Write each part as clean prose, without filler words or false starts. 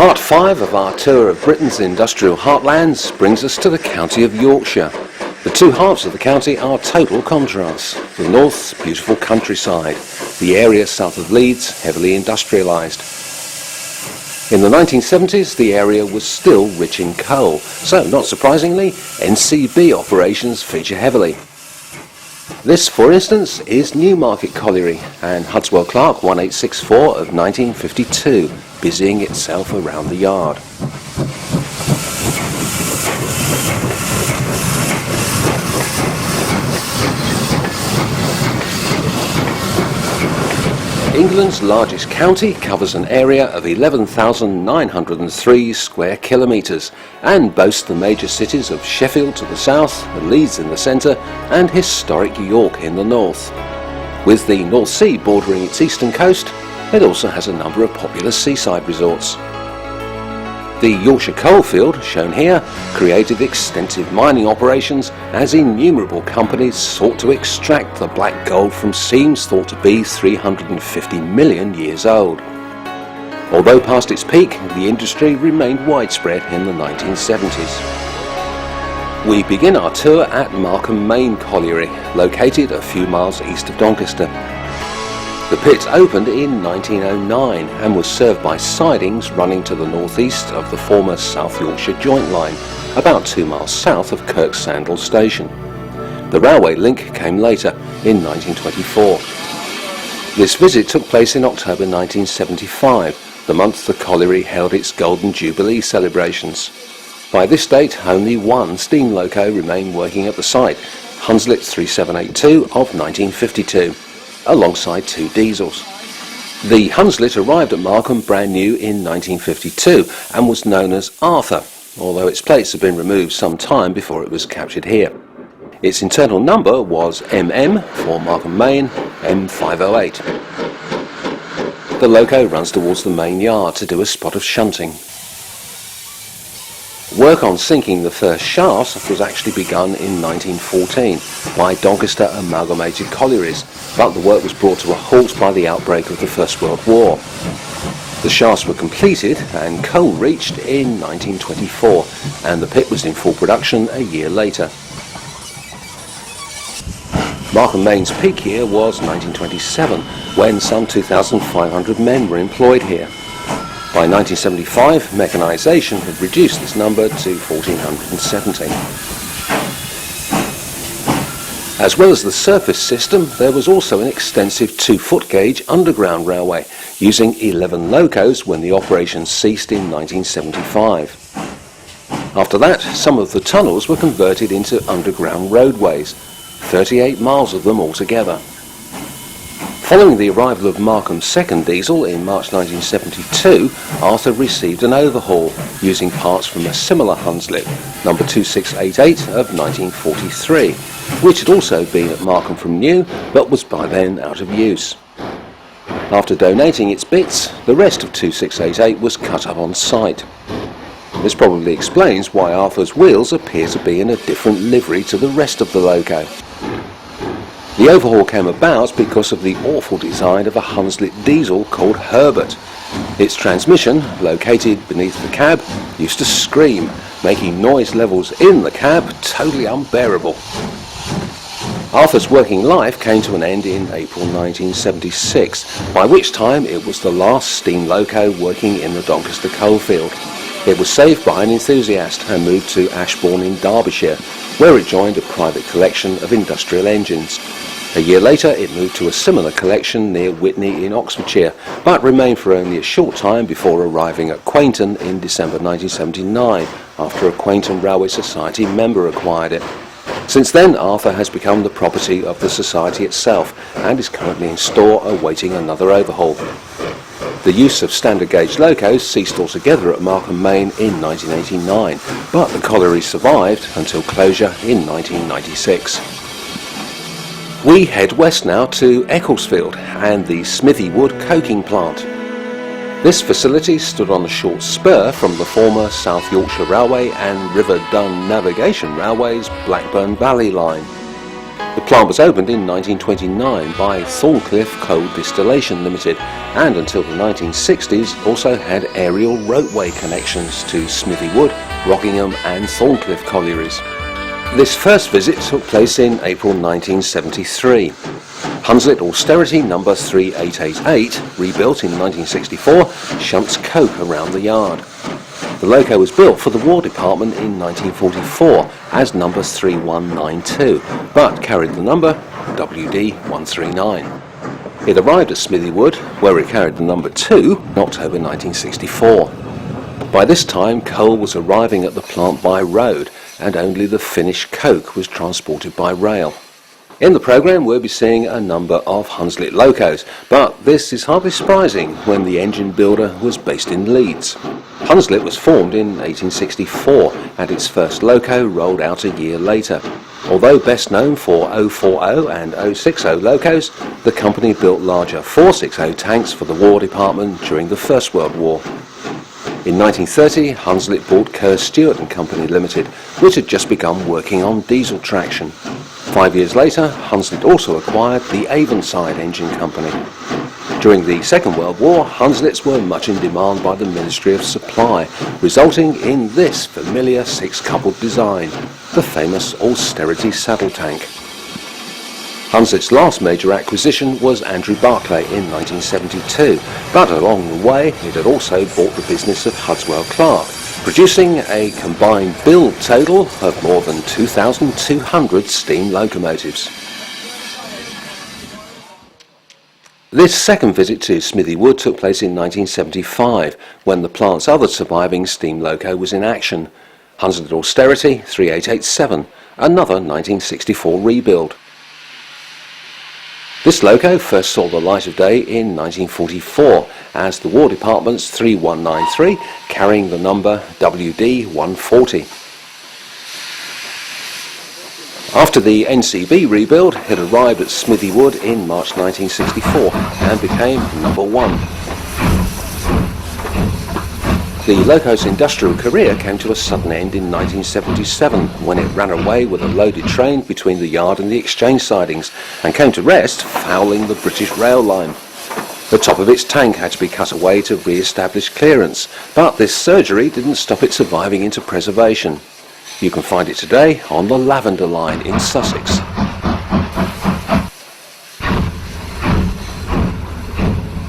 Part 5 of our tour of Britain's industrial heartlands brings us to the county of Yorkshire. The two halves of the county are total contrasts. The north's beautiful countryside, the area south of Leeds heavily industrialised. In the 1970s, the area was still rich in coal, so not surprisingly, NCB operations feature heavily. This, for instance, is Newmarket Colliery and Hudswell Clark 1864 of 1952, busying itself around the yard. England's largest county covers an area of 11,903 square kilometres and boasts the major cities of Sheffield to the south, Leeds in the centre and historic York in the north. With the North Sea bordering its eastern coast, it also has a number of popular seaside resorts. The Yorkshire coalfield, shown here, created extensive mining operations as innumerable companies sought to extract the black gold from seams thought to be 350 million years old. Although past its peak, the industry remained widespread in the 1970s. We begin our tour at Markham Main Colliery, located a few miles east of Doncaster. The pit opened in 1909 and was served by sidings running to the northeast of the former South Yorkshire joint line, about 2 miles south of Kirksandall station. The railway link came later in 1924. This visit took place in October 1975, the month the colliery held its Golden Jubilee celebrations. By this date, only one steam loco remained working at the site, Hunslet 3782 of 1952. Alongside two diesels. The Hunslet arrived at Markham brand new in 1952 and was known as Arthur, although its plates had been removed some time before it was captured here. Its internal number was MM for Markham Main, M508. The loco runs towards the main yard to do a spot of shunting. Work on sinking the first shafts was actually begun in 1914 by Doncaster Amalgamated Collieries, but the work was brought to a halt by the outbreak of the First World War. The shafts were completed and coal reached in 1924, and the pit was in full production a year later. Markham Main's peak year was 1927, when some 2,500 men were employed here. By 1975, mechanisation had reduced this number to 1,470. As well as the surface system, there was also an extensive 2-foot gauge underground railway, using 11 locos when the operation ceased in 1975. After that, some of the tunnels were converted into underground roadways, 38 miles of them altogether. Following the arrival of Markham's second diesel in March 1972, Arthur received an overhaul using parts from a similar Hunslet, number 2688 of 1943, which had also been at Markham from new but was by then out of use. After donating its bits, the rest of 2688 was cut up on site. This probably explains why Arthur's wheels appear to be in a different livery to the rest of the loco. The overhaul came about because of the awful design of a Hunslet diesel called Herbert. Its transmission, located beneath the cab, used to scream, making noise levels in the cab totally unbearable. Arthur's working life came to an end in April 1976, by which time it was the last steam loco working in the Doncaster coalfield. It was saved by an enthusiast and moved to Ashbourne in Derbyshire, where it joined a private collection of industrial engines. A year later it moved to a similar collection near Witney in Oxfordshire, but remained for only a short time before arriving at Quainton in December 1979, after a Quainton Railway Society member acquired it. Since then, Arthur has become the property of the Society itself and is currently in store awaiting another overhaul. The use of standard gauge locos ceased altogether at Markham Main in 1989, but the colliery survived until closure in 1996. We head west now to Ecclesfield and the Smithywood coking plant. This facility stood on a short spur from the former South Yorkshire Railway and River Dun Navigation Railway's Blackburn Valley line. The plant was opened in 1929 by Thorncliffe Coal Distillation Limited, and until the 1960s also had aerial roadway connections to Smithywood, Rockingham and Thorncliffe collieries. This first visit took place in April 1973. Hunslet Austerity No. 3888, rebuilt in 1964, shunts coke around the yard. The loco was built for the War Department in 1944 as No. 3192, but carried the number WD139. It arrived at Smithywood, where it carried the number 2, in October 1964. By this time, coal was arriving at the plant by road, and only the finished coke was transported by rail. In the programme we'll be seeing a number of Hunslet locos, but this is hardly surprising when the engine builder was based in Leeds. Hunslet was formed in 1864 and its first loco rolled out a year later. Although best known for 040 and 060 locos, the company built larger 460 tanks for the War Department during the First World War. In 1930, Hunslet bought Kerr Stewart and Company Limited, which had just begun working on diesel traction. 5 years later, Hunslet also acquired the Avonside Engine Company. During the Second World War, Hunslets were much in demand by the Ministry of Supply, resulting in this familiar six-coupled design, the famous Austerity saddle tank. Hunslet's last major acquisition was Andrew Barclay in 1972, but along the way it had also bought the business of Hudswell Clark, producing a combined build total of more than 2,200 steam locomotives. This second visit to Smithywood took place in 1975, when the plant's other surviving steam loco was in action, Hunslet Austerity 3887, another 1964 rebuild. This loco first saw the light of day in 1944 as the War Department's 3193, carrying the number WD140. After the NCB rebuild, it arrived at Smithywood in March 1964 and became number 1. The loco's industrial career came to a sudden end in 1977 when it ran away with a loaded train between the yard and the exchange sidings and came to rest fouling the British rail line. The top of its tank had to be cut away to re-establish clearance, but this surgery didn't stop it surviving into preservation. You can find it today on the Lavender Line in Sussex.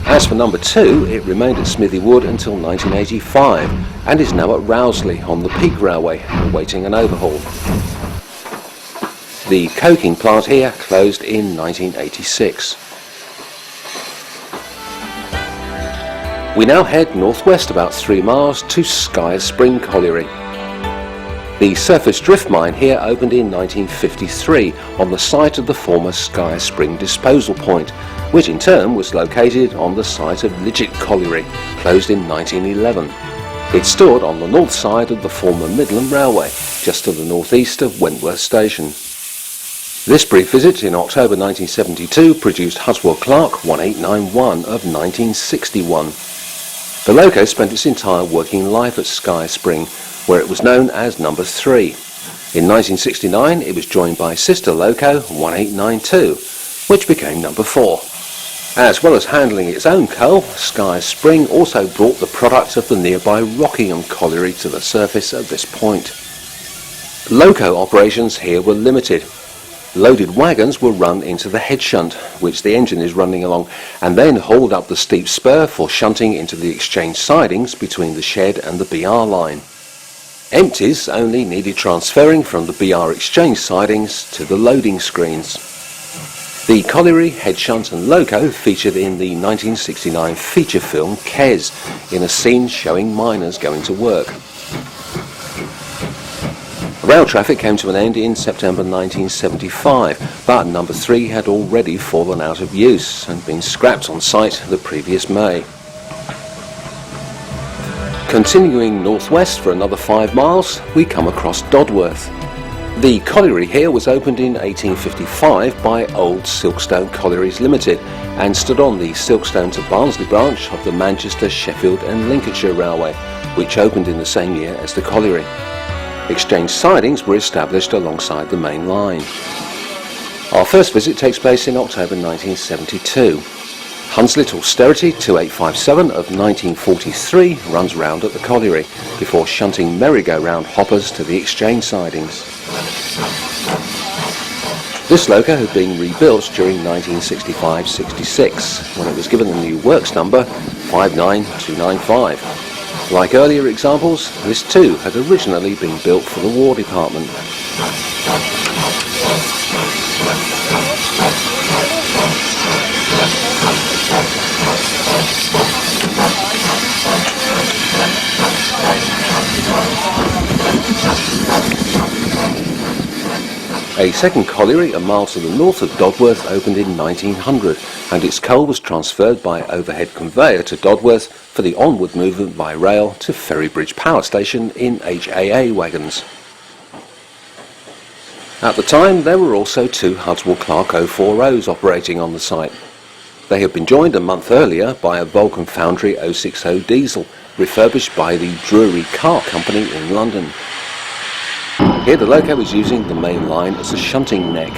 As for number 2, it remained at Smithywood until 1985 and is now at Rowsley on the Peak Railway, awaiting an overhaul. The coking plant here closed in 1986. We now head northwest about 3 miles to Sky Spring Colliery. The surface drift mine here opened in 1953 on the site of the former Sky Spring disposal point, which in turn was located on the site of Lidget Colliery, closed in 1911. It stood on the north side of the former Midland Railway, just to the northeast of Wentworth Station. This brief visit in October 1972 produced Hudswell Clark 1891 of 1961. The loco spent its entire working life at Sky Spring, where it was known as number 3. In 1969 it was joined by sister loco 1892, which became number 4. As well as handling its own coal, Sky Spring also brought the product of the nearby Rockingham Colliery to the surface at this point. Loco operations here were limited. Loaded wagons were run into the head shunt, which the engine is running along, and then hauled up the steep spur for shunting into the exchange sidings between the shed and the BR line. Empties only needed transferring from the BR exchange sidings to the loading screens. The colliery, head shunt and loco featured in the 1969 feature film Kes, in a scene showing miners going to work. Rail traffic came to an end in September 1975, but number 3 had already fallen out of use and been scrapped on site the previous May. Continuing northwest for another 5 miles, we come across Dodworth. The colliery here was opened in 1855 by Old Silkstone Collieries Limited and stood on the Silkstone to Barnsley branch of the Manchester, Sheffield and Lincolnshire Railway, which opened in the same year as the colliery. Exchange sidings were established alongside the main line. Our first visit takes place in October 1972. Hunslet Austerity 2857 of 1943 runs round at the colliery before shunting merry-go-round hoppers to the exchange sidings. This loco had been rebuilt during 1965-66 when it was given the new works number 59295. Like earlier examples, this too had originally been built for the War Department. A second colliery a mile to the north of Dodworth opened in 1900, and its coal was transferred by overhead conveyor to Dodworth for the onward movement by rail to Ferrybridge Power Station in HAA wagons. At the time, there were also two Hudswell Clark 040s operating on the site. They had been joined a month earlier by a Vulcan Foundry 060 diesel, refurbished by the Drury Car Company in London. Here the loco was using the main line as a shunting neck.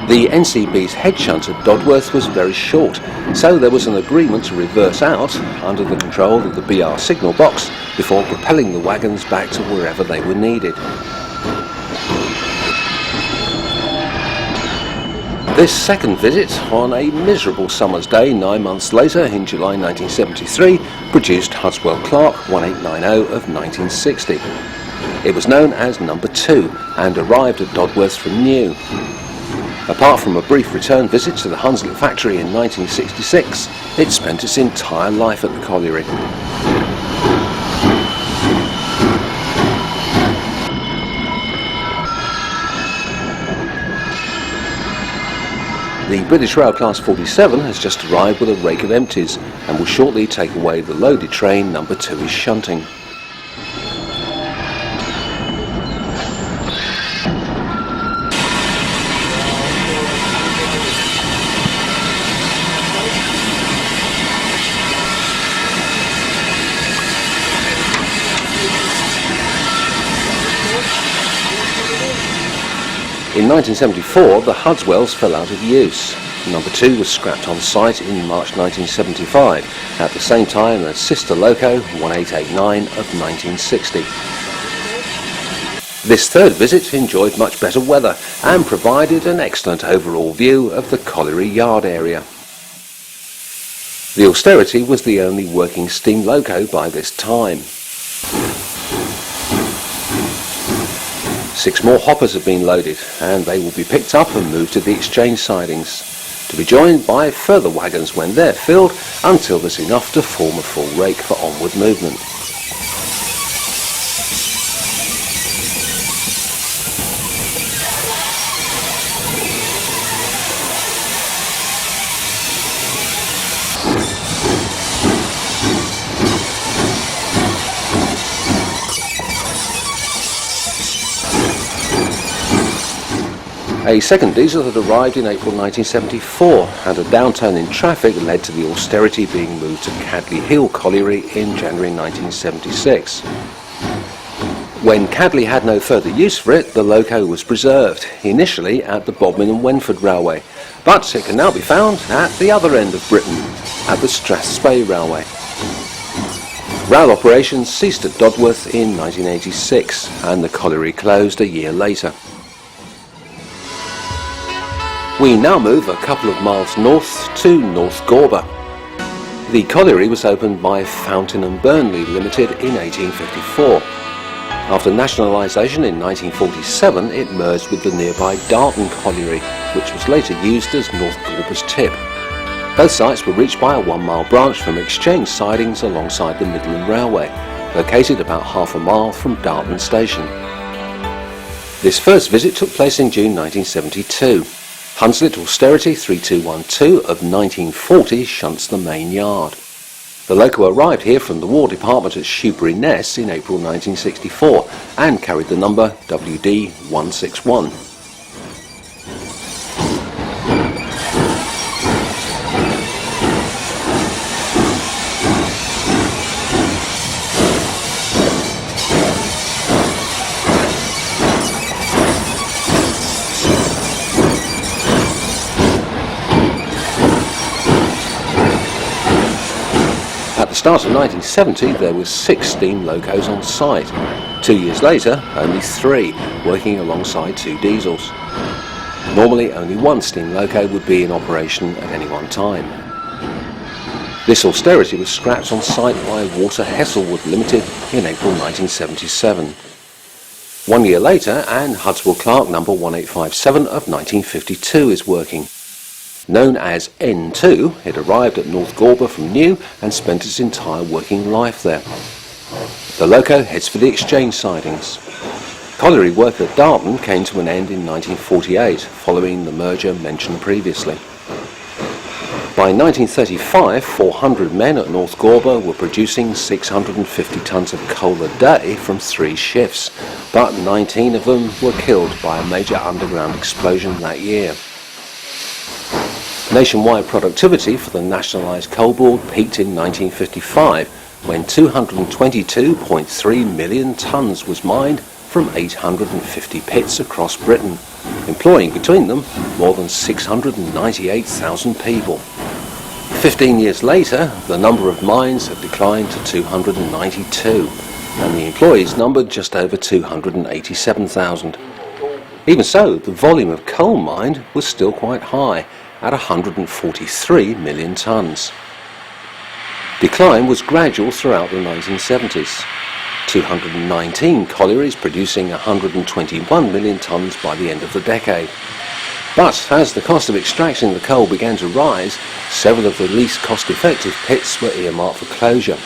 The NCB's head shunt at Dodworth was very short, so there was an agreement to reverse out under the control of the BR signal box before propelling the wagons back to wherever they were needed. This second visit, on a miserable summer's day 9 months later in July 1973, produced Hudswell Clark 1890 of 1960. It was known as Number 2 and arrived at Dodworth from new. Apart from a brief return visit to the Hunslet factory in 1966, it spent its entire life at the colliery. The British Rail Class 47 has just arrived with a rake of empties and will shortly take away the loaded train Number 2 is shunting. In 1974, the Hudswells fell out of use. Number 2 was scrapped on site in March 1975, at the same time as sister loco 1889 of 1960. This third visit enjoyed much better weather and provided an excellent overall view of the colliery yard area. The Austerity was the only working steam loco by this time. 6 more hoppers have been loaded, and they will be picked up and moved to the exchange sidings, to be joined by further wagons when they're filled, until there's enough to form a full rake for onward movement. A second diesel had arrived in April 1974, and a downturn in traffic led to the Austerity being moved to Cadley Hill Colliery in January 1976. When Cadley had no further use for it, the loco was preserved, initially at the Bodmin and Wenford Railway, but it can now be found at the other end of Britain, at the Strathspey Railway. Rail operations ceased at Dodworth in 1986, and the colliery closed a year later. We now move a couple of miles north to North Gawber. The colliery was opened by Fountain and Burnley Limited in 1854. After nationalisation in 1947, it merged with the nearby Darton Colliery, which was later used as North Gawber's tip. Both sites were reached by a 1-mile branch from exchange sidings alongside the Midland Railway, located about half a mile from Darton Station. This first visit took place in June 1972. Hunslet Austerity 3212 of 1940 shunts the main yard. The loco arrived here from the War Department at Shoebury Ness in April 1964 and carried the number WD 161. start of 1970 there were 6 steam locos on site. 2 years later, only 3, working alongside 2 diesels. Normally only 1 steam loco would be in operation at any one time. This austerity was scrapped on site by Water Hesselwood Limited in April 1977. 1 year later, and Hudswell Clark number 1857 of 1952 is working. Known as N2, it arrived at North Gawber from New and spent its entire working life there. The loco heads for the exchange sidings. Colliery work at Darton came to an end in 1948, following the merger mentioned previously. By 1935, 400 men at North Gawber were producing 650 tonnes of coal a day from 3 shifts, but 19 of them were killed by a major underground explosion that year. Nationwide productivity for the nationalised coal board peaked in 1955, when 222.3 million tonnes was mined from 850 pits across Britain, employing between them more than 698,000 people. 15 years later, the number of mines had declined to 292, and the employees numbered just over 287,000. Even so, the volume of coal mined was still quite high, at 143 million tonnes. Decline was gradual throughout the 1970s. 219 collieries producing 121 million tonnes by the end of the decade. But as the cost of extracting the coal began to rise, several of the least cost-effective pits were earmarked for closure.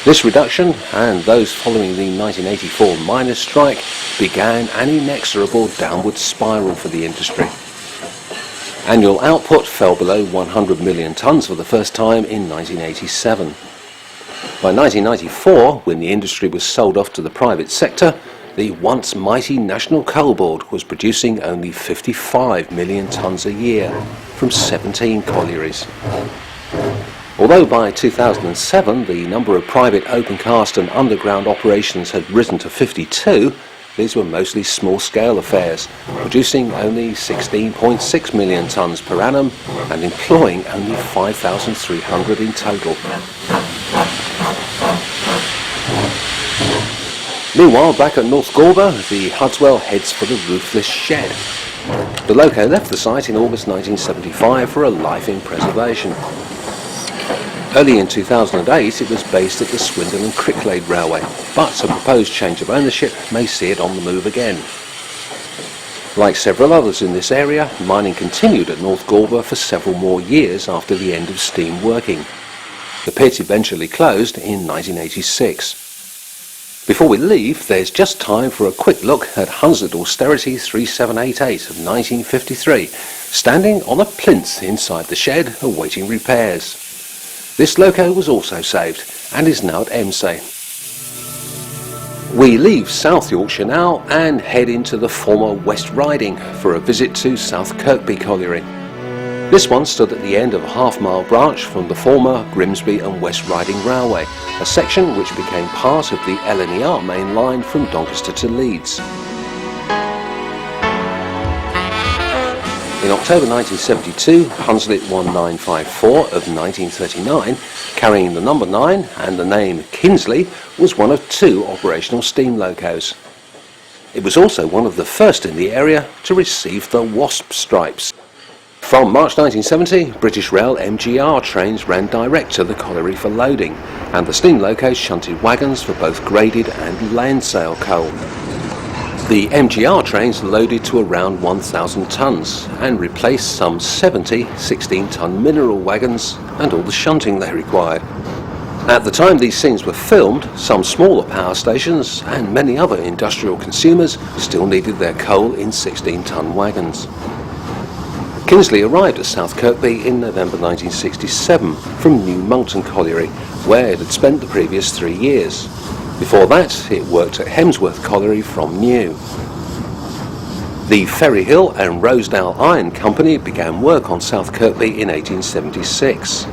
This reduction, and those following the 1984 miners' strike, began an inexorable downward spiral for the industry. Annual output fell below 100 million tonnes for the first time in 1987. By 1994, when the industry was sold off to the private sector, the once mighty National Coal Board was producing only 55 million tonnes a year from 17 collieries. Although by 2007 the number of private open cast and underground operations had risen to 52, these were mostly small-scale affairs, producing only 16.6 million tonnes per annum and employing only 5,300 in total. Meanwhile, back at North Gawber, the Hudswell heads for the roofless shed. The loco left the site in August 1975 for a life in preservation. Early in 2008 it was based at the Swindon and Cricklade Railway, but a proposed change of ownership may see it on the move again. Like several others in this area, mining continued at North Gawber for several more years after the end of steam working. The pit eventually closed in 1986. Before we leave, there's just time for a quick look at Hunslet Austerity 3788 of 1953, standing on a plinth inside the shed awaiting repairs. This loco was also saved and is now at Emsay. We leave South Yorkshire now and head into the former West Riding for a visit to South Kirkby Colliery. This one stood at the end of a half-mile branch from the former Grimsby and West Riding Railway, a section which became part of the LNER main line from Doncaster to Leeds. In October 1972, Hunslet 1954 of 1939, carrying the number 9 and the name Kinsley, was one of 2 operational steam locos. It was also one of the first in the area to receive the WASP stripes. From March 1970, British Rail MGR trains ran direct to the colliery for loading, and the steam locos shunted wagons for both graded and land sale coal. The MGR trains loaded to around 1,000 tonnes and replaced some 70 16-tonne mineral wagons and all the shunting they required. At the time these scenes were filmed, some smaller power stations and many other industrial consumers still needed their coal in 16-tonne wagons. Kinsley arrived at South Kirkby in November 1967 from New Monkton Colliery, where it had spent the previous 3 years. Before that, it worked at Hemsworth Colliery from New. The Ferry Hill and Rosedale Iron Company began work on South Kirkby in 1876.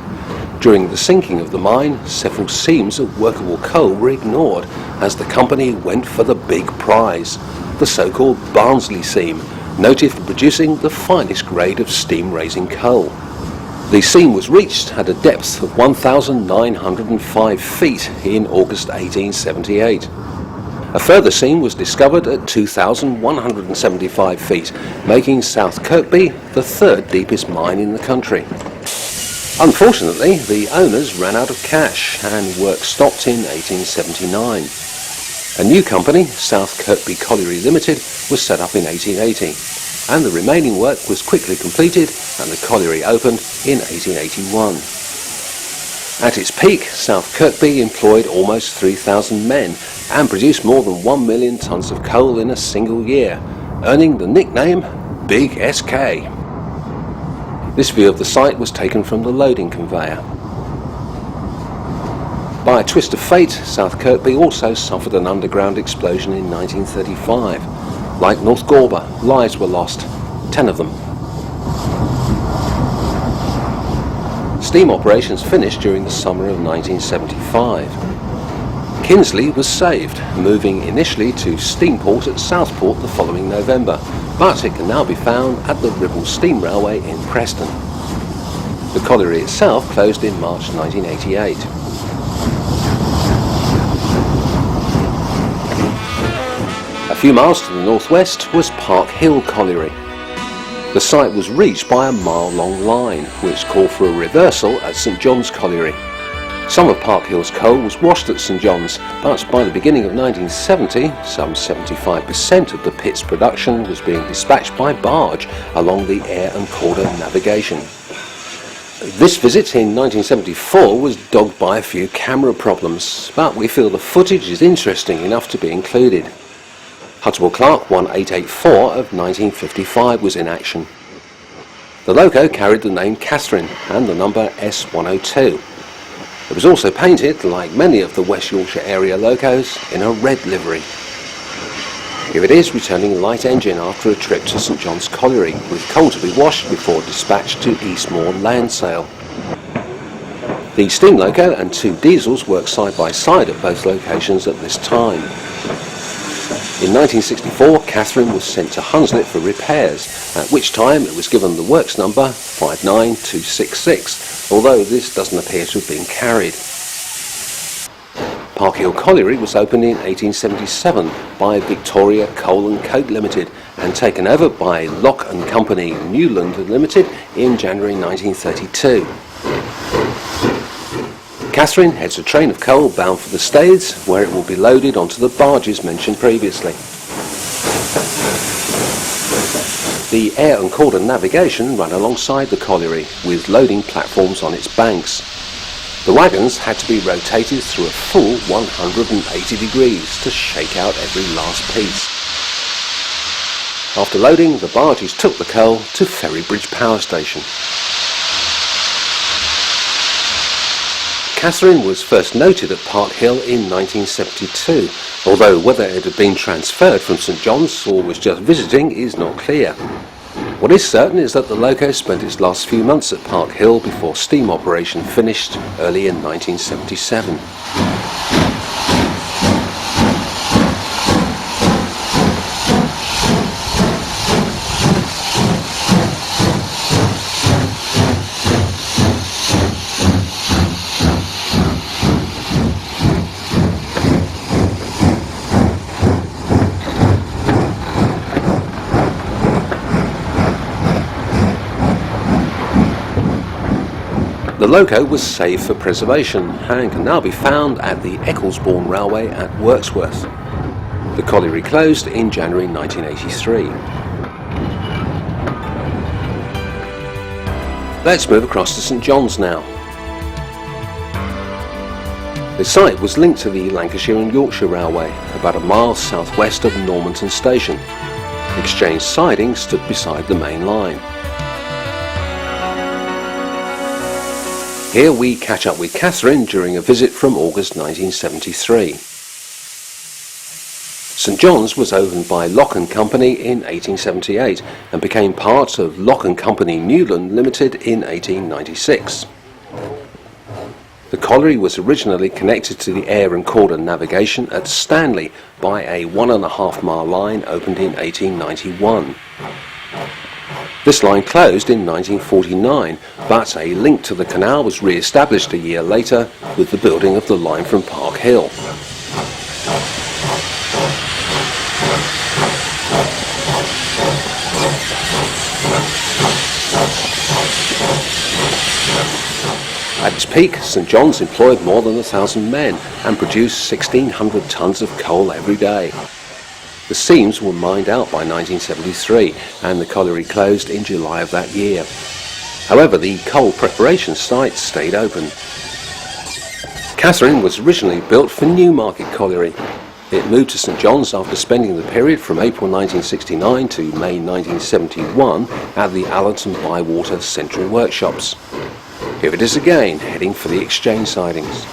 During the sinking of the mine, several seams of workable coal were ignored as the company went for the big prize, the so-called Barnsley seam, noted for producing the finest grade of steam-raising coal. The seam was reached at a depth of 1,905 feet in August 1878. A further seam was discovered at 2,175 feet, making South Kirkby the third deepest mine in the country. Unfortunately, the owners ran out of cash and work stopped in 1879. A new company, South Kirkby Colliery Limited, was set up in 1880, and the remaining work was quickly completed and the colliery opened in 1881. At its peak, South Kirkby employed almost 3,000 men and produced more than 1 million tonnes of coal in a single year, earning the nickname Big SK. This view of the site was taken from the loading conveyor. By a twist of fate, South Kirkby also suffered an underground explosion in 1935. Like North Gawber, lives were lost, 10 of them. Steam operations finished during the summer of 1975. Kinsley was saved, moving initially to Steamport at Southport the following November, but it can now be found at the Ribble Steam Railway in Preston. The colliery itself closed in March 1988. A few miles to the northwest was Park Hill Colliery. The site was reached by a mile-long line, which called for a reversal at St Johns Colliery. Some of Park Hill's coal was washed at St Johns, but by the beginning of 1970, some 75% of the pit's production was being dispatched by barge along the Air and Corder navigation. This visit in 1974 was dogged by a few camera problems, but we feel the footage is interesting enough to be included. Huttable Clark 1884 of 1955 was in action. The loco carried the name Catherine and the number S102. It was also painted, like many of the West Yorkshire area locos, in a red livery. Here it is returning light engine after a trip to St John's Colliery, with coal to be washed before dispatch to Eastmoor Landsale. The steam loco and 2 diesels worked side by side at both locations at this time. In 1964, Catherine was sent to Hunslet for repairs, at which time it was given the works number 59266, although this doesn't appear to have been carried. Park Hill Colliery was opened in 1877 by Victoria Coal and Coke Limited and taken over by Lock and Company Newland Limited in January 1932. Catherine heads a train of coal bound for the Staithes, where it will be loaded onto the barges mentioned previously. The Air and Corder navigation ran alongside the colliery, with loading platforms on its banks. The wagons had to be rotated through a full 180 degrees to shake out every last piece. After loading, the barges took the coal to Ferrybridge Power Station. Catherine was first noted at Park Hill in 1972, although whether it had been transferred from St John's or was just visiting is not clear. What is certain is that the loco spent its last few months at Park Hill before steam operation finished early in 1977. The loco was saved for preservation and can now be found at the Ecclesbourne Railway at Wirksworth. The colliery closed in January 1983. Let's move across to St John's now. The site was linked to the Lancashire and Yorkshire Railway, about a mile southwest of Normanton Station. Exchange siding stood beside the main line. Here we catch up with Catherine during a visit from August 1973. St John's was opened by Lock and Company in 1878 and became part of Lock and Company Newland Limited in 1896. The colliery was originally connected to the Air and Corder navigation at Stanley by a 1.5 mile line opened in 1891. This line closed in 1949, but a link to the canal was re-established a year later with the building of the line from Park Hill. At its peak, St Johns employed more than 1,000 men and produced 1,600 tonnes of coal every day. The seams were mined out by 1973 and the colliery closed in July of that year. However, the coal preparation site stayed open. Catherine was originally built for Newmarket Colliery. It moved to St Johns after spending the period from April 1969 to May 1971 at the Allerton Bywater Central Workshops. Here it is again, heading for the exchange sidings.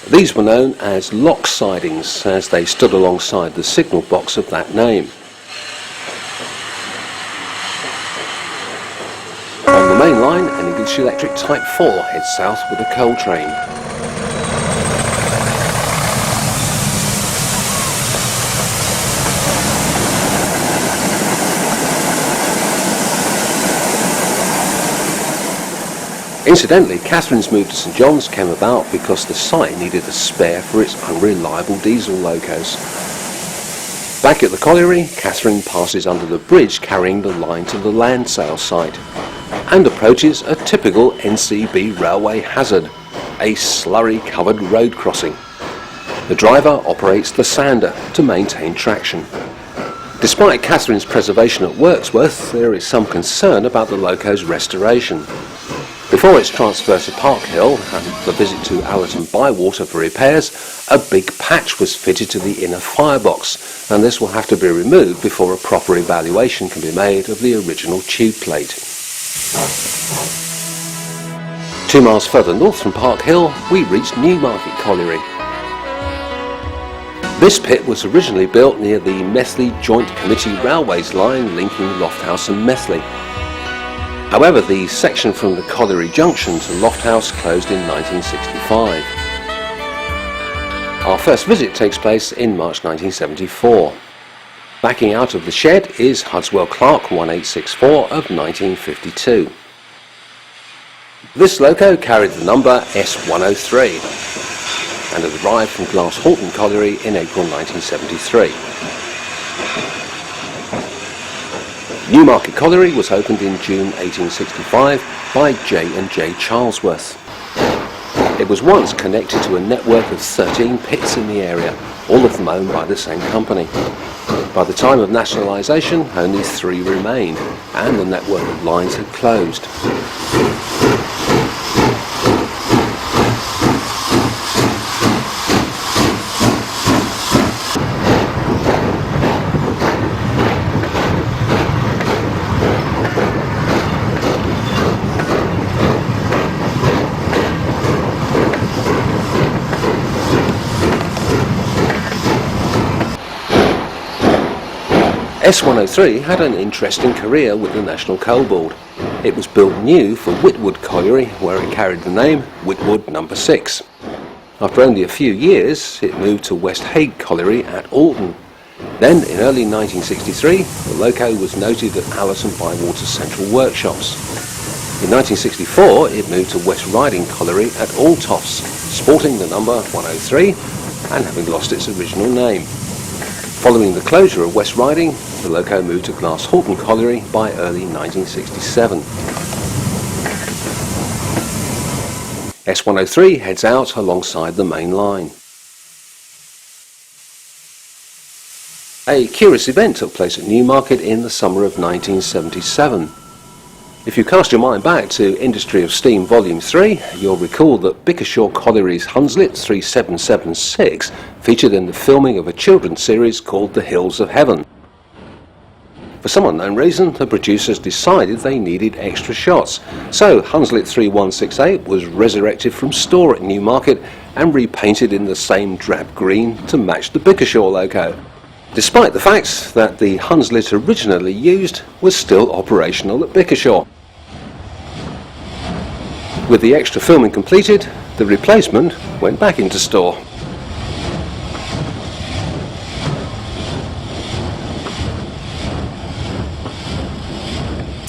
These were known as lock sidings as they stood alongside the signal box of that name. On the main line, an English Electric Type 4 heads south with a coal train. Incidentally, Catherine's move to St Johns came about because the site needed a spare for its unreliable diesel locos. Back at the colliery, Catherine passes under the bridge carrying the line to the land sale site and approaches a typical NCB railway hazard, a slurry-covered road crossing. The driver operates the sander to maintain traction. Despite Catherine's preservation at Wirksworth, there is some concern about the loco's restoration. Before its transfer to Park Hill and the visit to Allerton Bywater for repairs, a big patch was fitted to the inner firebox, and this will have to be removed before a proper evaluation can be made of the original tube plate. 2 miles further north from Park Hill, we reach Newmarket Colliery. This pit was originally built near the Methley Joint Committee Railways line linking Lofthouse and Methley. However, the section from the Colliery Junction to Lofthouse closed in 1965. Our first visit takes place in March 1974. Backing out of the shed is Hudswell Clark 1864 of 1952. This loco carried the number S103 and had arrived from Glasshoughton Colliery in April 1973. Newmarket Colliery was opened in June 1865 by J&J Charlesworth. It was once connected to a network of 13 pits in the area, all of them owned by the same company. By the time of nationalisation, only 3 remained, and the network of lines had closed. S103 had an interesting career with the National Coal Board. It was built new for Whitwood Colliery, where it carried the name Whitwood No. 6. After only a few years, it moved to West Hague Colliery at Alton. Then, in early 1963, the loco was noted at Allerton Bywater Central Workshops. In 1964, it moved to West Riding Colliery at Altoffs, sporting the number 103 and having lost its original name. Following the closure of West Riding, the loco moved to Glasshoughton Colliery by early 1967. S103 heads out alongside the main line. A curious event took place at Newmarket in the summer of 1977. If you cast your mind back to Industry of Steam Volume 3, you'll recall that Bickershaw Colliery's Hunslet 3776 featured in the filming of a children's series called The Hills of Heaven. For some unknown reason, the producers decided they needed extra shots, so Hunslet 3168 was resurrected from store at Newmarket and repainted in the same drab green to match the Bickershaw logo, despite the fact that the Hunslet originally used was still operational at Bickershaw. With the extra filming completed, the replacement went back into store.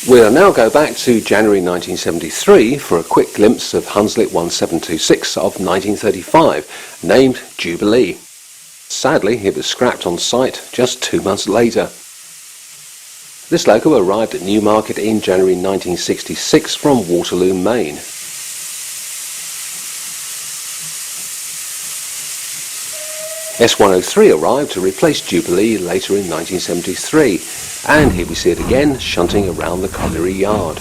We'll now go back to January 1973 for a quick glimpse of Hunslet 1726 of 1935, named Jubilee. Sadly, it was scrapped on site just 2 months later. This loco arrived at Newmarket in January 1966 from Waterloo, Maine. S103 arrived to replace Jubilee later in 1973, and here we see it again shunting around the colliery yard.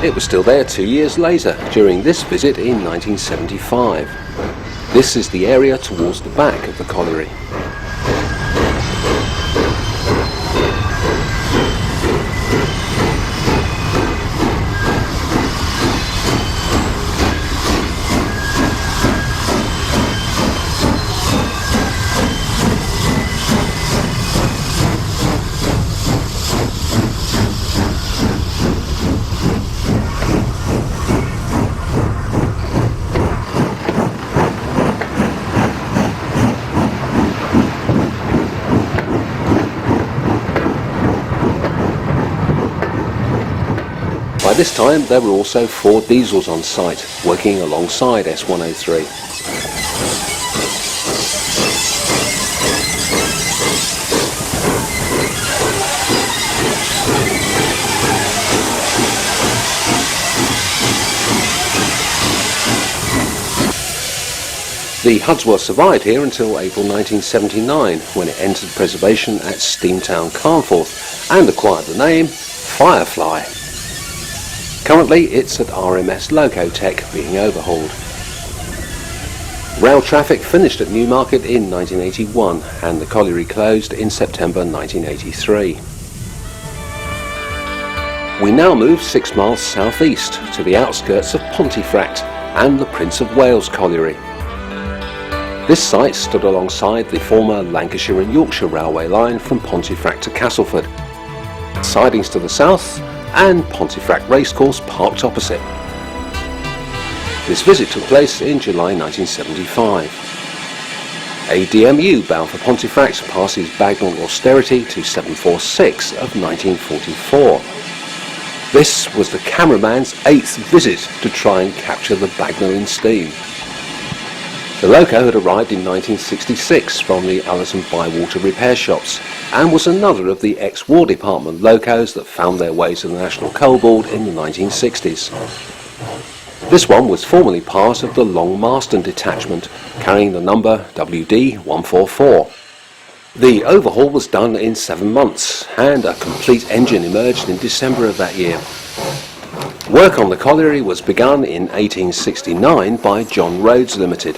It was still there 2 years later, during this visit in 1975. This is the area towards the back of the colliery. By this time there were also 4 diesels on site, working alongside S103. The Hudsworth survived here until April 1979, when it entered preservation at Steamtown, Carnforth, and acquired the name Firefly. Currently it's at RMS Locotech being overhauled. Rail traffic finished at Newmarket in 1981 and the colliery closed in September 1983. We now move 6 miles southeast to the outskirts of Pontefract and the Prince of Wales Colliery. This site stood alongside the former Lancashire and Yorkshire railway line from Pontefract to Castleford. Sidings to the south and Pontefract Racecourse parked opposite. This visit took place in July 1975. A DMU bound for Pontefract passes Bagnall Austerity to 746 of 1944. This was the cameraman's 8th visit to try and capture the Bagnall in steam. The loco had arrived in 1966 from the Allison Bywater repair shops and was another of the ex-War Department locos that found their way to the National Coal Board in the 1960s. This one was formerly part of the Long Marston detachment, carrying the number WD144. The overhaul was done in 7 months and a complete engine emerged in December of that year. Work on the colliery was begun in 1869 by John Rhodes Limited.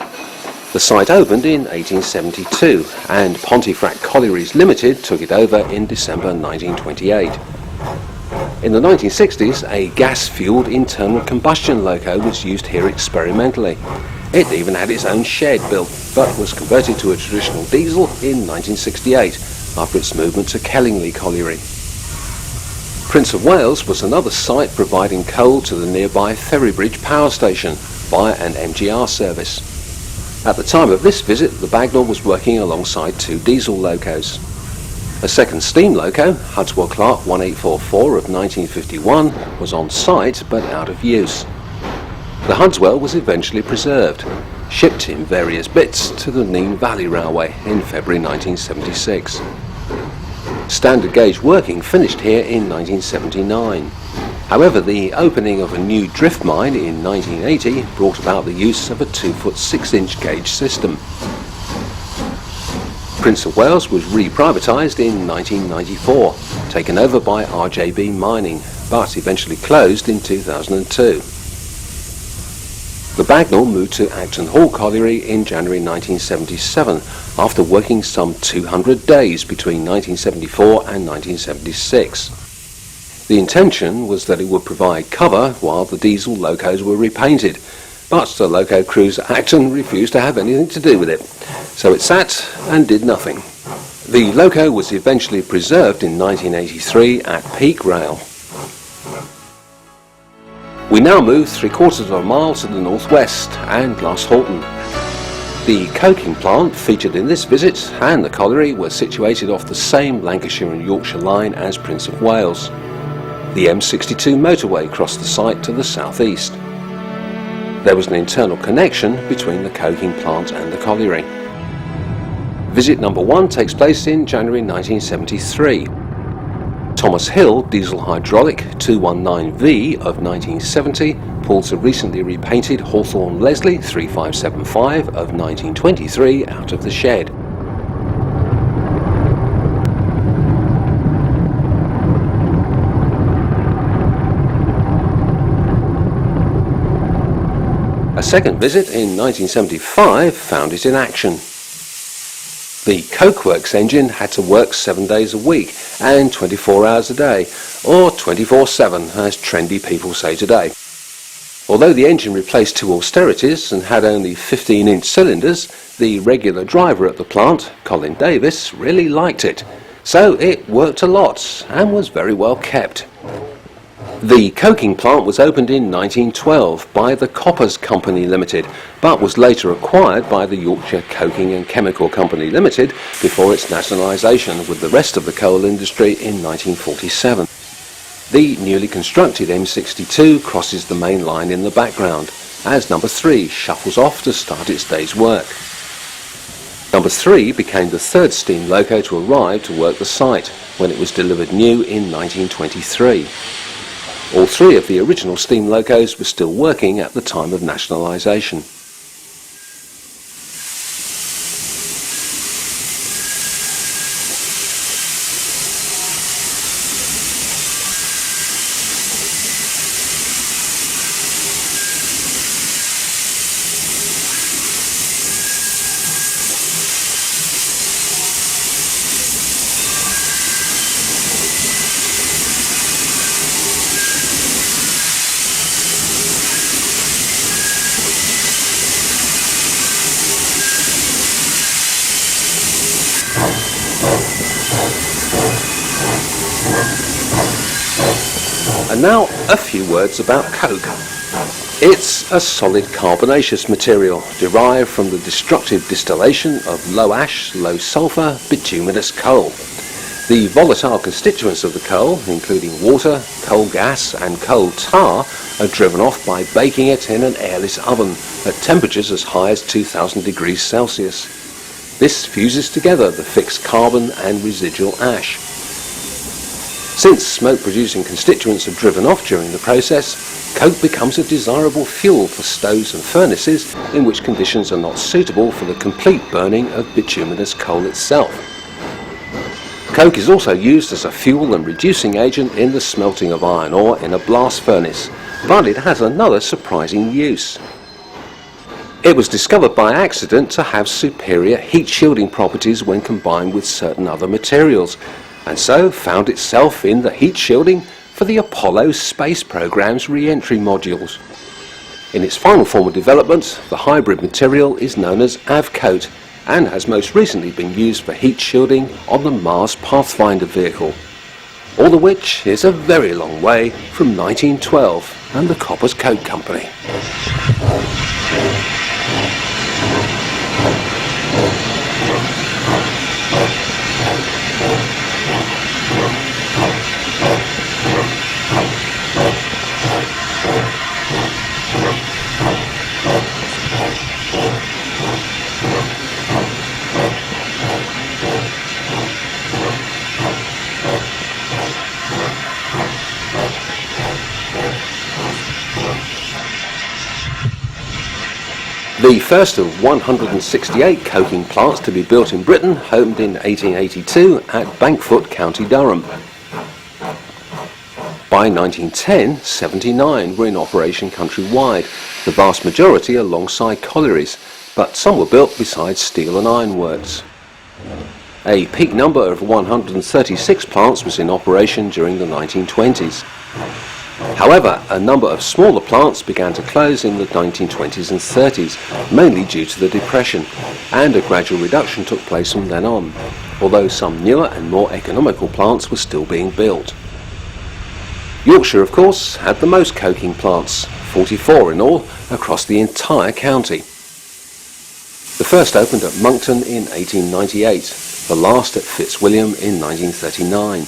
The site opened in 1872 and Pontefract Collieries Limited took it over in December 1928. In the 1960s, a gas-fueled internal combustion loco was used here experimentally. It even had its own shed built, but was converted to a traditional diesel in 1968 after its movement to Kellingley Colliery. Prince of Wales was another site providing coal to the nearby Ferrybridge power station via an MGR service. At the time of this visit, the Bagnall was working alongside 2 diesel locos. A second steam loco, Hudswell Clark 1844 of 1951, was on site but out of use. The Hudswell was eventually preserved, shipped in various bits to the Nene Valley Railway in February 1976. Standard gauge working finished here in 1979. However, the opening of a new drift mine in 1980 brought about the use of a 2-foot 6-inch gauge system. Prince of Wales was re-privatised in 1994, taken over by RJB Mining, but eventually closed in 2002. The Bagnall moved to Acton Hall Colliery in January 1977, after working some 200 days between 1974 and 1976. The intention was that it would provide cover while the diesel locos were repainted, but the loco crews at Acton refused to have anything to do with it, so it sat and did nothing. The loco was eventually preserved in 1983 at Peak Rail. We now move 3/4 of a mile to the northwest and Glasshoughton. The coking plant featured in this visit and the colliery were situated off the same Lancashire and Yorkshire line as Prince of Wales. The M62 motorway crossed the site to the southeast. There was an internal connection between the coking plant and the colliery. Visit number 1 takes place in January 1973. Thomas Hill diesel hydraulic 219V of 1970 pulls a recently repainted Hawthorne Leslie 3575 of 1923 out of the shed. A second visit in 1975 found it in action. The cokeworks engine had to work 7 days a week and 24 hours a day, or 24/7 as trendy people say today. Although the engine replaced 2 austerities and had only 15-inch cylinders, the regular driver at the plant, Colin Davis, really liked it. So it worked a lot and was very well kept. The coking plant was opened in 1912 by the Coppers Company Limited, but was later acquired by the Yorkshire Coking and Chemical Company Limited before its nationalisation with the rest of the coal industry in 1947. The newly constructed M62 crosses the main line in the background, as number 3 shuffles off to start its day's work. Number 3 became the 3rd steam loco to arrive to work the site, when it was delivered new in 1923. All 3 of the original steam locos were still working at the time of nationalisation. And now a few words about coke. It's a solid carbonaceous material derived from the destructive distillation of low ash, low sulphur, bituminous coal. The volatile constituents of the coal, including water, coal gas and coal tar, are driven off by baking it in an airless oven at temperatures as high as 2000 degrees Celsius. This fuses together the fixed carbon and residual ash. Since smoke-producing constituents are driven off during the process, coke becomes a desirable fuel for stoves and furnaces in which conditions are not suitable for the complete burning of bituminous coal itself. Coke is also used as a fuel and reducing agent in the smelting of iron ore in a blast furnace, but it has another surprising use. It was discovered by accident to have superior heat shielding properties when combined with certain other materials, and so found itself in the heat shielding for the Apollo space program's re-entry modules. In its final form of development, the hybrid material is known as Avcoat and has most recently been used for heat shielding on the Mars Pathfinder vehicle. all of which is a very long way from 1912 and the Coppers Coke Company. The first of 168 coking plants to be built in Britain opened in 1882 at Bankfoot, County Durham. By 1910, 79 were in operation countrywide, the vast majority alongside collieries, but some were built beside steel and iron works. A peak number of 136 plants was in operation during the 1920s. However, a number of smaller plants began to close in the 1920s and 30s, mainly due to the Depression, and a gradual reduction took place from then on, although some newer and more economical plants were still being built. Yorkshire, of course, had the most coking plants, 44 in all, across the entire county. The first opened at Monkton in 1898, the last at Fitzwilliam in 1939.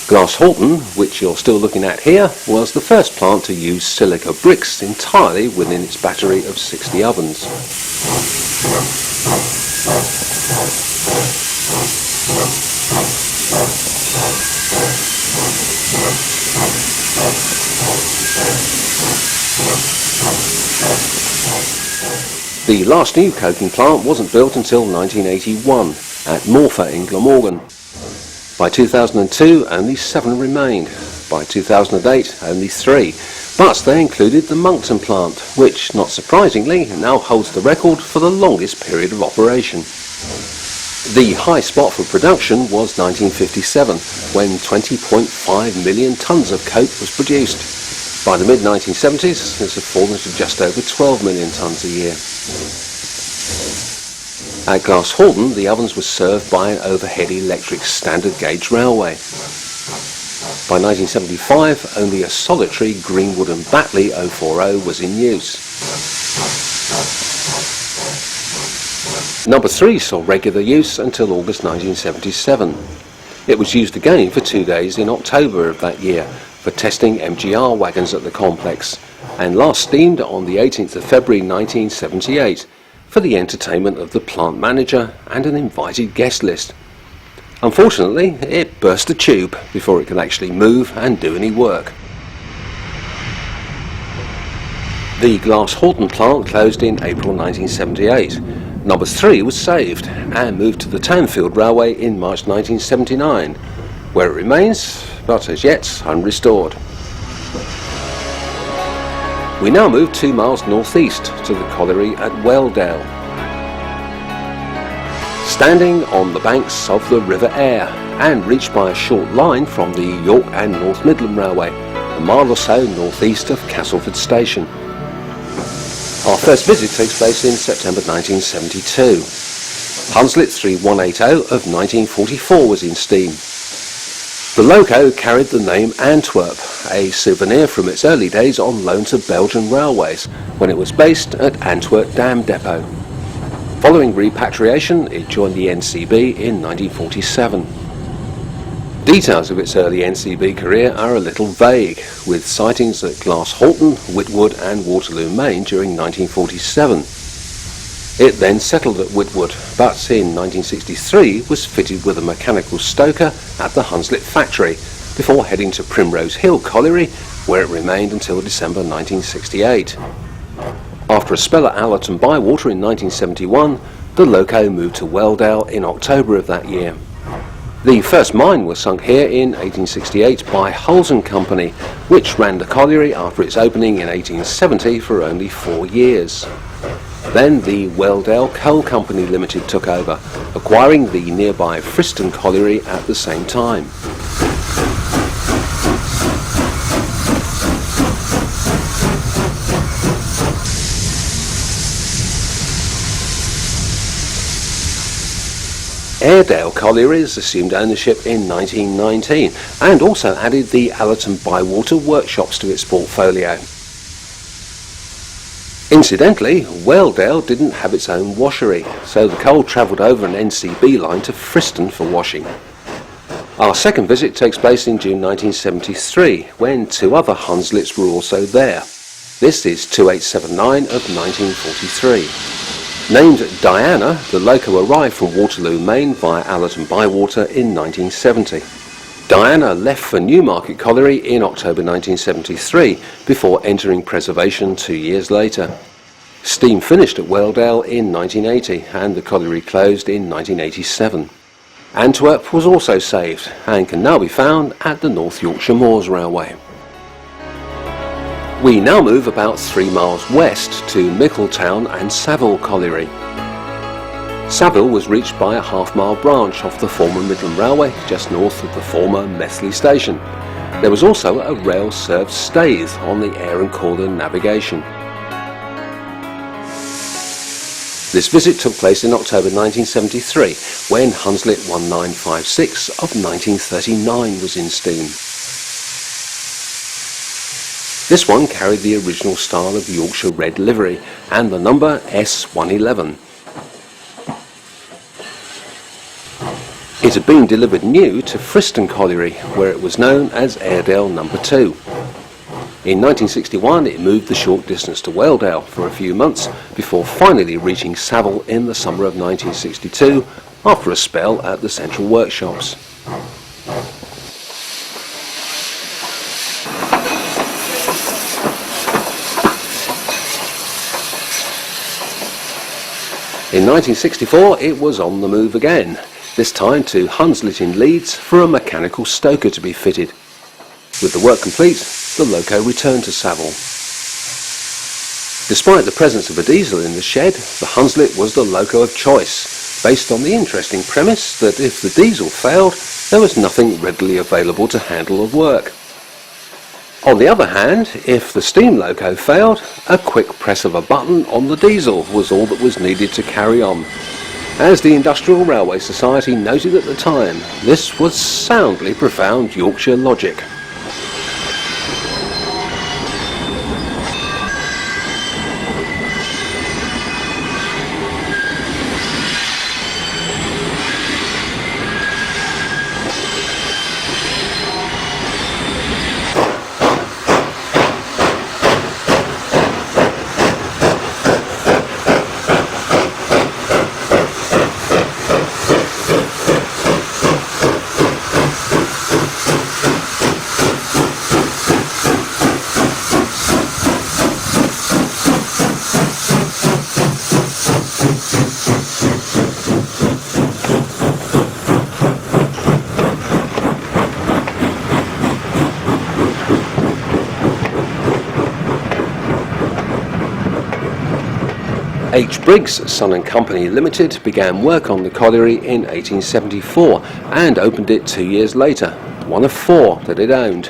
Glasshoughton, which you're still looking at here, was the first plant to use silica bricks entirely within its battery of 60 ovens. The last new coking plant wasn't built until 1981 at Morpher in Glamorgan. By 2002, only 7 remained. By 2008, only 3. But they included the Monkton plant, which, not surprisingly, now holds the record for the longest period of operation. The high spot for production was 1957, when 20.5 million tonnes of coke was produced. By the mid-1970s, this had fallen to just over 12 million tonnes a year. At Glasshoughton, the ovens were served by an overhead electric standard gauge railway. By 1975, only a solitary Greenwood and Batley 040 was in use. Number 3 saw regular use until August 1977. It was used again for 2 days in October of that year for testing MGR wagons at the complex, and last steamed on the 18th of February 1978 for the entertainment of the plant manager and an invited guest list. Unfortunately, it burst a tube before it could actually move and do any work. The Glasshoughton plant closed in April 1978. Number 3 was saved and moved to the Tanfield Railway in March 1979, where it remains, but as yet unrestored. We now move 2 miles northeast to the colliery at Wheldale. Standing on the banks of the River Aire and reached by a short line from the York and North Midland Railway, a mile or so northeast of Castleford Station. Our first visit takes place in September 1972. Hunslet 3180 of 1944 was in steam. The loco carried the name Antwerp, a souvenir from its early days on loan to Belgian railways, when it was based at Antwerp Dam Depot. Following repatriation, it joined the NCB in 1947. Details of its early NCB career are a little vague, with sightings at Glasshoughton, Whitwood and Waterloo Main during 1947. It then settled at Whitwood, but in 1963 was fitted with a mechanical stoker at the Hunslet factory, before heading to Primrose Hill Colliery, where it remained until December 1968. After a spell at Allerton Bywater in 1971, the loco moved to Wheldale in October of that year. The first mine was sunk here in 1868 by Hulls & Company, which ran the colliery after its opening in 1870 for only 4 years. Then the Wheldale Coal Company Limited took over, acquiring the nearby Friston Colliery at the same time. Airedale Collieries assumed ownership in 1919 and also added the Allerton Bywater workshops to its portfolio. Incidentally, Wheldale didn't have its own washery, so the coal travelled over an NCB line to Friston for washing. Our second visit takes place in June 1973, when two other Hunslets were also there. This is 2879 of 1943. Named Diana, the loco arrived from Waterloo, Maine via Allerton Bywater in 1970. Diana left for Newmarket Colliery in October 1973 before entering preservation 2 years later. Steam finished at Wheldale in 1980 and the colliery closed in 1987. Antwerp was also saved and can now be found at the North Yorkshire Moors Railway. We now move about 3 miles west to Mickletown and Savile Colliery. Savile was reached by a half-mile branch off the former Midland Railway just north of the former Methley station. There was also a rail-served staith on the Aire and Cordon navigation. This visit took place in October 1973 when Hunslet 1956 of 1939 was in steam. This one carried the original style of Yorkshire red livery and the number S111. It had been delivered new to Friston Colliery, where it was known as Airedale No. 2. In 1961 it moved the short distance to Wheldale for a few months before finally reaching Savile in the summer of 1962 after a spell at the Central Workshops. In 1964 it was on the move again, this time to Hunslet in Leeds for a mechanical stoker to be fitted. With the work complete, the loco returned to Savile. Despite the presence of a diesel in the shed, the Hunslet was the loco of choice, based on the interesting premise that if the diesel failed, there was nothing readily available to handle the work. On the other hand, if the steam loco failed, a quick press of a button on the diesel was all that was needed to carry on. As the Industrial Railway Society noted at the time, this was soundly profound Yorkshire logic. H. Briggs, Son & Company Limited began work on the colliery in 1874 and opened it 2 years later, one of 4 that it owned.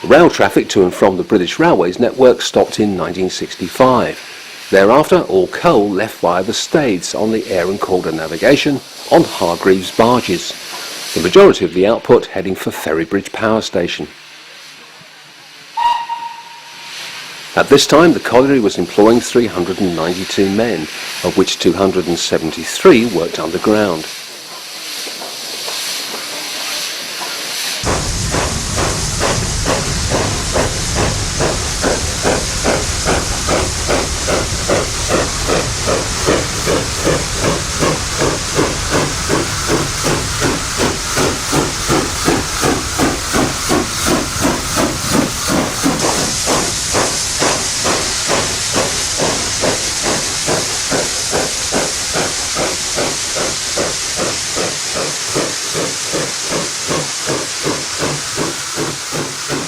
Rail traffic to and from the British Railways network stopped in 1965. Thereafter, all coal left via the staiths on the Aire and Calder navigation on Hargreaves barges, the majority of the output heading for Ferrybridge Power Station. At this time, the colliery was employing 392 men, of which 273 worked underground.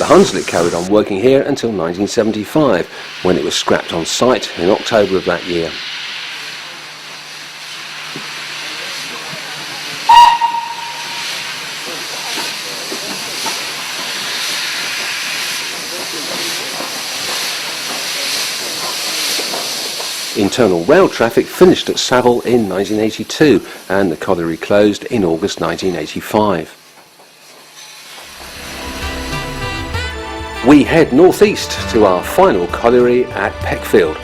Hunslet carried on working here until 1975, when it was scrapped on site in October of that year. Internal rail traffic finished at Savile in 1982 and the colliery closed in August 1985. We head northeast to our final colliery at Peckfield.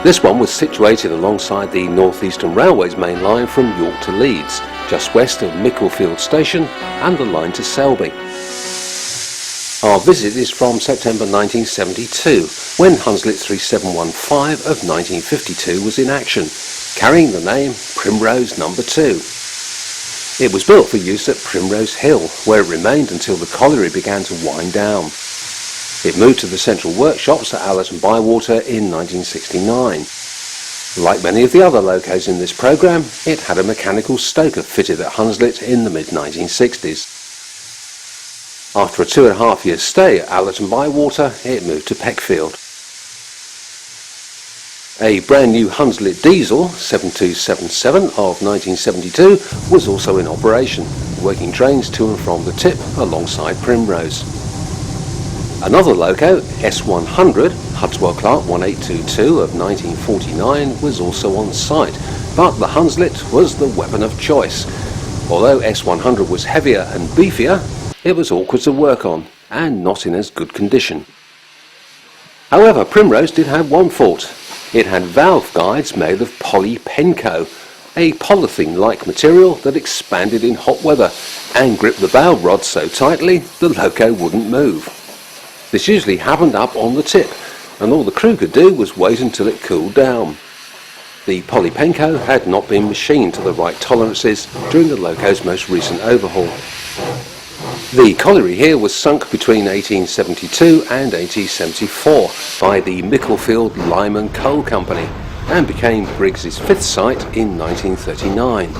This one was situated alongside the North Eastern Railway's main line from York to Leeds, just west of Peckfield Station and the line to Selby. Our visit is from September 1972, when Hunslet 3715 of 1952 was in action, carrying the name Primrose No. 2. It was built for use at Primrose Hill, where it remained until the colliery began to wind down. It moved to the central workshops at Allerton Bywater in 1969. Like many of the other locos in this programme, it had a mechanical stoker fitted at Hunslet in the mid-1960s. After a 2.5 year stay at Allerton Bywater, it moved to Peckfield. A brand new Hunslet diesel, 7277 of 1972, was also in operation, working trains to and from the tip alongside Primrose. Another loco, S100, Hudswell Clark 1822 of 1949, was also on site, but the Hunslet was the weapon of choice. Although S100 was heavier and beefier, it was awkward to work on and not in as good condition. However, Primrose did have one fault. It had valve guides made of polypenco, a polythene-like material that expanded in hot weather and gripped the valve rods so tightly the loco wouldn't move. This usually happened up on the tip, and all the crew could do was wait until it cooled down. The polypenco had not been machined to the right tolerances during the loco's most recent overhaul. The colliery here was sunk between 1872 and 1874 by the Micklefield Lime and Coal Company and became Briggs's fifth site in 1939.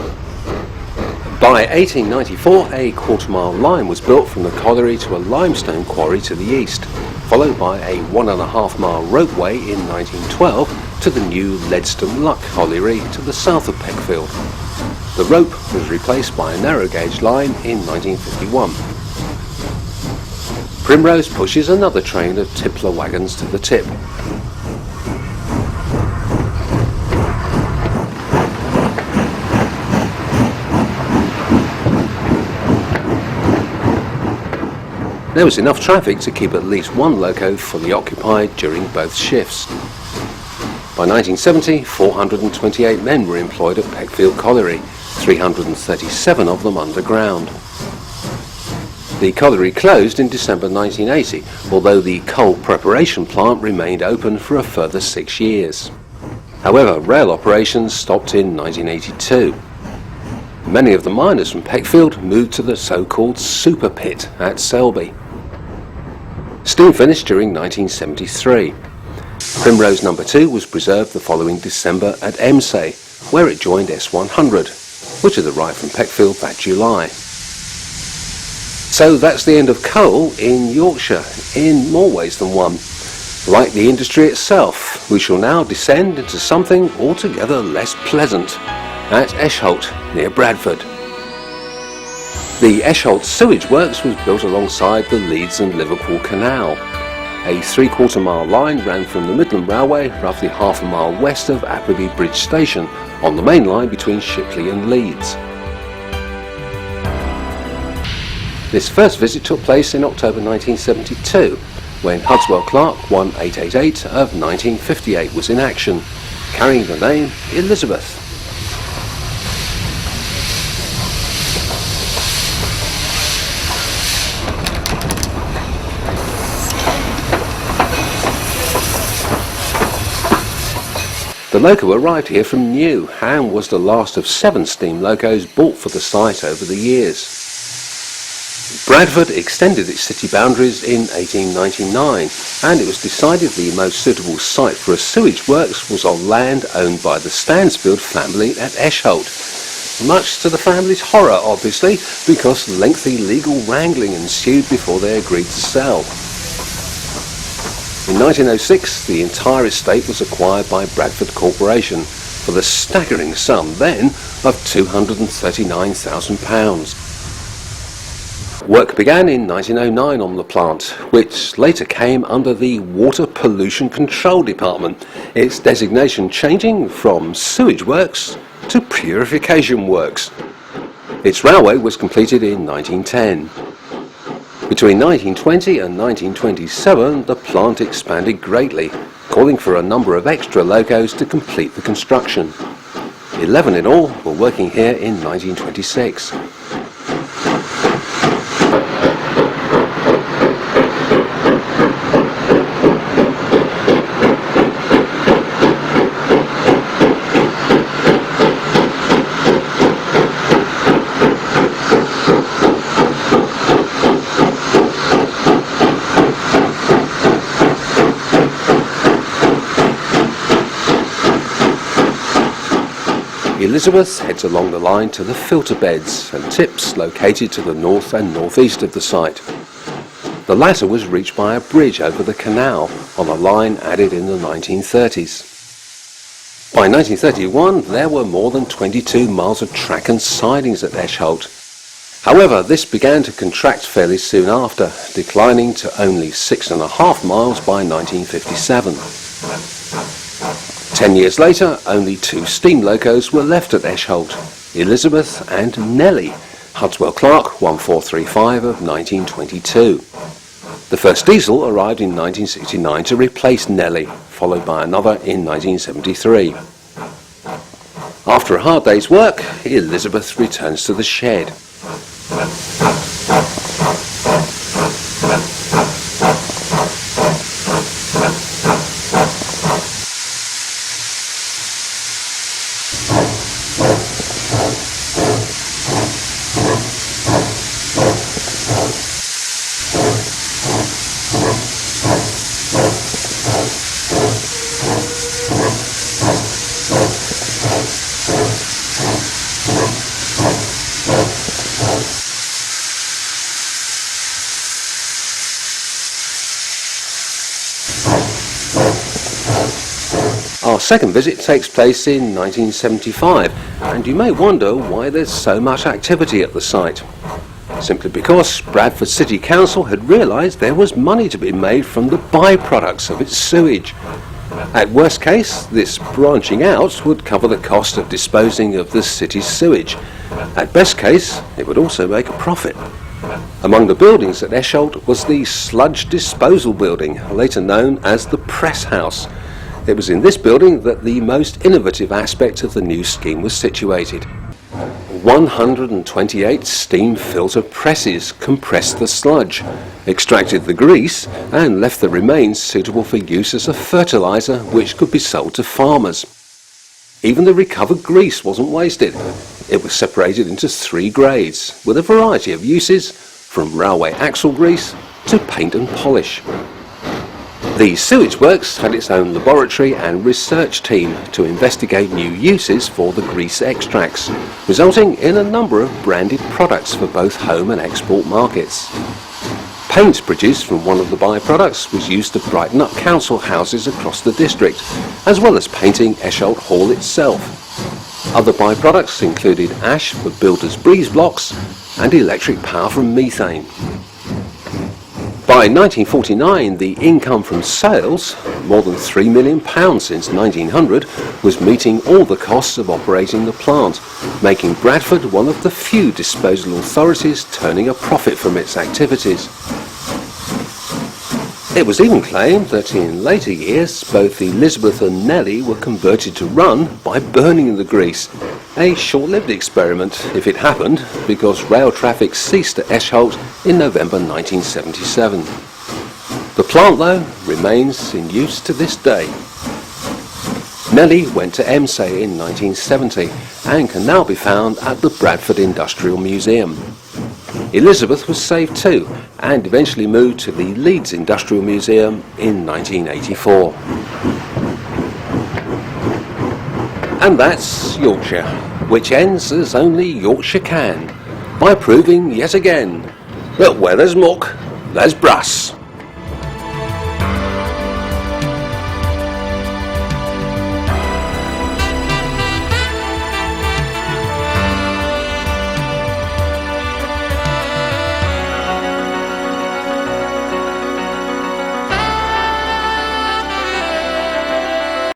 By 1894, a quarter-mile line was built from the colliery to a limestone quarry to the east, followed by a 1.5-mile ropeway in 1912 to the new Leadston Luck Colliery to the south of Peckfield. The rope was replaced by a narrow gauge line in 1951. Primrose pushes another train of tippler wagons to the tip. There was enough traffic to keep at least one loco fully occupied during both shifts. By 1970, 428 men were employed at Peckfield Colliery, 337 of them underground. The colliery closed in December 1980, although the coal preparation plant remained open for a further 6 years. However, rail operations stopped in 1982. Many of the miners from Peckfield moved to the so-called super pit at Selby. Steam finished during 1973. Primrose No. 2 was preserved the following December at Emsay, where it joined S100, which had arrived from Peckfield that July. So that's the end of coal in Yorkshire, in more ways than one. Like the industry itself, we shall now descend into something altogether less pleasant, at Esholt, near Bradford. The Esholt sewage works was built alongside the Leeds and Liverpool Canal. A 3/4 mile line ran from the Midland Railway roughly half a mile west of Appleby Bridge Station on the main line between Shipley and Leeds. This first visit took place in October 1972 when Hudswell Clark 1888 of 1958 was in action, carrying the name Elizabeth. The loco arrived here from new and was the last of 7 steam locos bought for the site over the years. Bradford extended its city boundaries in 1899 and it was decided the most suitable site for a sewage works was on land owned by the Stansfield family at Esholt. Much to the family's horror, obviously, because lengthy legal wrangling ensued before they agreed to sell. In 1906, the entire estate was acquired by Bradford Corporation for the staggering sum then of £239,000. Work began in 1909 on the plant, which later came under the Water Pollution Control Department, its designation changing from sewage works to purification works. Its railway was completed in 1910. Between 1920 and 1927, the plant expanded greatly, calling for a number of extra locos to complete the construction. 11 in all were working here in 1926. Elizabeth heads along the line to the filter beds and tips located to the north and northeast of the site. The latter was reached by a bridge over the canal on a line added in the 1930s. By 1931 there were more than 22 miles of track and sidings at Esholt. However, this began to contract fairly soon after, declining to only 6.5 miles by 1957. 10 years later, only 2 steam locos were left at Esholt, Elizabeth and Nellie, Hudswell Clark 1435 of 1922. The first diesel arrived in 1969 to replace Nellie, followed by another in 1973. After a hard day's work, Elizabeth returns to the shed. Our second visit takes place in 1975, and you may wonder why there's so much activity at the site. Simply because Bradford City Council had realised there was money to be made from the byproducts of its sewage. At worst case, this branching out would cover the cost of disposing of the city's sewage. At best case, it would also make a profit. Among the buildings at Esholt was the Sludge Disposal Building, later known as the Press House. It was in this building that the most innovative aspect of the new scheme was situated. 128 steam filter presses compressed the sludge, extracted the grease and left the remains suitable for use as a fertiliser which could be sold to farmers. Even the recovered grease wasn't wasted. It was separated into 3 grades, with a variety of uses, from railway axle grease to paint and polish. The sewage works had its own laboratory and research team to investigate new uses for the grease extracts, resulting in a number of branded products for both home and export markets. Paint produced from one of the byproducts was used to brighten up council houses across the district, as well as painting Esholt Hall itself. Other byproducts included ash for builders' breeze blocks and electric power from methane. By 1949, the income from sales, more than £3 million since 1900, was meeting all the costs of operating the plant, making Bradford one of the few disposal authorities turning a profit from its activities. It was even claimed that in later years, both Elizabeth and Nellie were converted to run by burning the grease, a short-lived experiment if it happened, because rail traffic ceased at Esholt in November 1977. The plant, though, remains in use to this day. Nellie went to EMSA in 1970 and can now be found at the Bradford Industrial Museum. Elizabeth was saved too, and eventually moved to the Leeds Industrial Museum in 1984. And that's Yorkshire, which ends as only Yorkshire can, by proving yet again that where there's muck, there's brass.